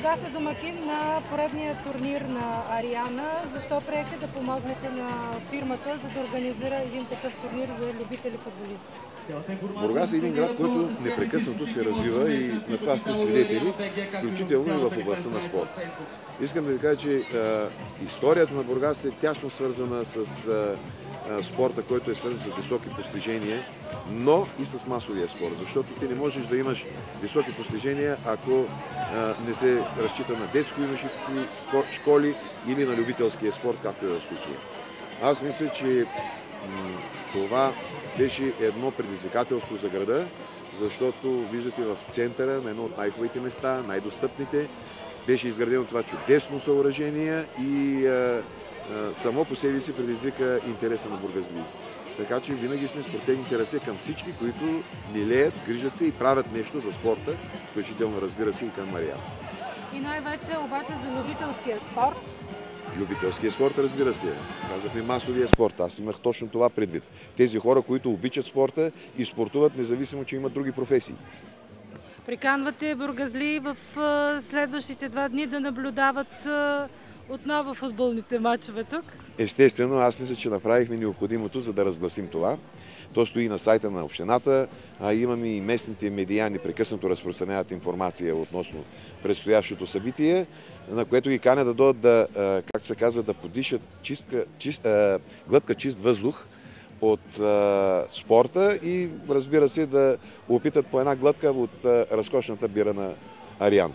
Бургас е домакин на поредния турнир на Ариана. Защо приехте да помогнете на фирмата, за да организира един такъв турнир за любители футболисти? Бургас е един град, който непрекъснато се развива и на това сте свидетели, включително и в областта на спорт. Искам да ви кажа, че историята на Бургас е тясно свързана с спорта, който е свързан с високи постижения, но и с масовия спорт, защото ти не можеш да имаш високи постижения, ако не се разчита на детско-юношески школи или на любителския спорт, както е в случая. Аз мисля, че това беше едно предизвикателство за града, защото виждате в центъра, на едно от най-хубавите места, най-достъпните, беше изградено това чудесно съоръжение и само по себе си предизвика интереса на бургазлии. Така че винаги сме с протегните ръце към всички, които милеят, грижат се и правят нещо за спорта, включително, разбира се, и към Мариана. И най-вече обаче за любителския спорт. Любителския спорт, разбира се. Казахме масовия спорт. Аз имах точно това предвид. Тези хора, които обичат спорта и спортуват, независимо, че имат други професии. Приканвате бургазлии в следващите 2 дни да наблюдават отново футболните матчове тук? Естествено, аз мисля, че направихме необходимото, за да разгласим това. То стои на сайта на общината, а имаме и местните медиа непрекъснато разпространяват информация относно предстоящото събитие, на което ги каня да дойдат да, както се казва, да подишат глътка чист въздух от спорта и, разбира се, да опитат по една глътка от разкошната бира на Ариана.